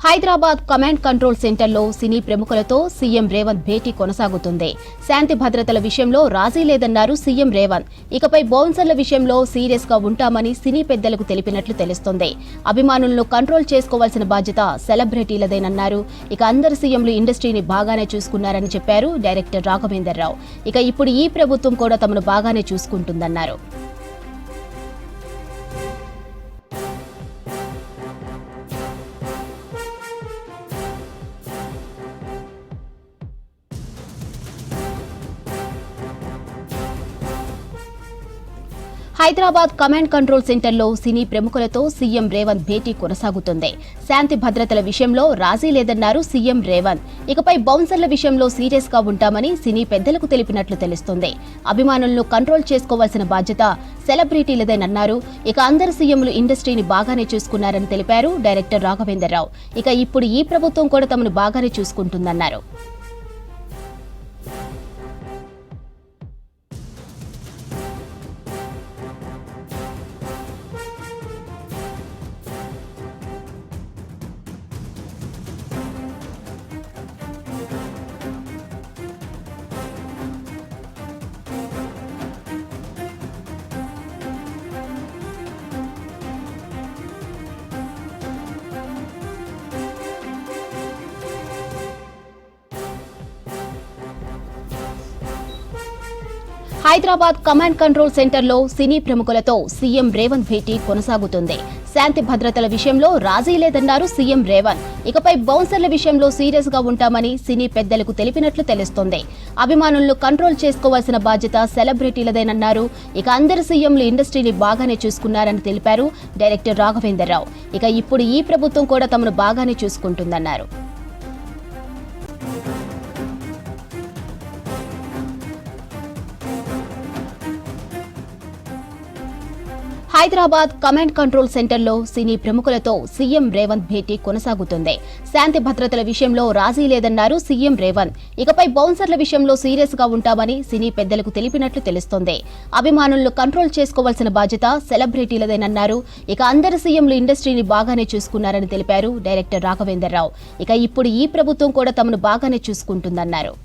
Hyderabad command control సెంటర్లో సినీ ప్రముఖులతో CM Revanth భేటీ కొనసాగుతుంది. శాంతి భద్రతల విషయంలో రాజీ లేదన్నారు సీఎం రేవంత్. ఇకపై బౌన్సర్ల విషయంలో సీరియస్ గా ఉంటామని సినీ పెద్దలకు తెలిపినట్లు తెలుస్తోంది. అభిమానులను కంట్రోల్ చేసుకోవాల్సిన బాధ్యత సెలబ్రిటీలదేనన్నారు. ఇక అందరు సీఎంలు ఇండస్ట్రీని బాగానే చూసుకున్నారని చెప్పారు డైరెక్టర్ రాఘవేందర్ రావు. ఇక ఇప్పుడు ఈ ప్రభుత్వం కూడా తమను బాగానే చూసుకుంటుందన్నారు. హైదరాబాద్ కమాండ్ కంట్రోల్ సెంటర్లో సినీ ప్రముఖులతో సీఎం రేవంత్ భేటీ కొనసాగుతుంది. శాంతి భద్రతల విషయంలో రాజీ లేదన్నారు సీఎం రేవంత్. ఇకపై బౌన్సర్ల విషయంలో సీరియస్ గా ఉంటామని సినీ పెద్దలకు తెలిపినట్లు తెలుస్తోంది. అభిమానులను కంట్రోల్ చేసుకోవాల్సిన బాధ్యత సెలబ్రిటీలదేనన్నారు. ఇక అందరు సీఎంలు ఇండస్ట్రీని బాగానే చూసుకున్నారని తెలిపారు డైరెక్టర్ రాఘవేందర్ రావు. ఇక ఇప్పుడు ఈ ప్రభుత్వం కూడా తమను బాగానే చూసుకుంటుందన్నారు. హైదరాబాద్ కమాండ్ కంట్రోల్ సెంటర్లో సినీ ప్రముఖులతో సీఎం రేవంత్ భేటీ కొనసాగుతుంది. శాంతి భద్రతల విషయంలో రాజీ లేదన్నారు సీఎం రేవంత్. ఇకపై బౌన్సర్ల విషయంలో సీరియస్ గా ఉంటామని సినీ పెద్దలకు తెలిపినట్లు తెలుస్తోంది. అభిమానులను కంట్రోల్ చేసుకోవాల్సిన బాధ్యత సెలబ్రిటీలదేనన్నారు. ఇక అందరు సీఎంలు ఇండస్ట్రీని బాగానే చూసుకున్నారని తెలిపారు డైరెక్టర్ రాఘవేందర్ రావు. ఇక ఇప్పుడు ఈ ప్రభుత్వం కూడా తమను బాగానే చూసుకుంటుందన్నారు. హైదరాబాద్ కమాండ్ కంట్రోల్ సెంటర్లో సినీ ప్రముఖులతో సీఎం రేవంత్ భేటీ కొనసాగుతుంది. శాంతి భద్రతల విషయంలో రాజీ లేదన్నారు సీఎం రేవంత్. ఇకపై బౌన్సర్ల విషయంలో సీరియస్ గా ఉంటామని సినీ పెద్దలకు తెలిపినట్లు తెలుస్తోంది. అభిమానులను కంట్రోల్ చేసుకోవాల్సిన బాధ్యత సెలబ్రిటీలదేనన్నారు. ఇక అందరు సీఎంలు ఇండస్ట్రీని బాగానే చూసుకున్నారని తెలిపారు డైరెక్టర్ రాఘవేందర్ రావు. ఇక ఇప్పుడు ఈ ప్రభుత్వం కూడా తమను బాగానే చూసుకుంటుందన్నారు.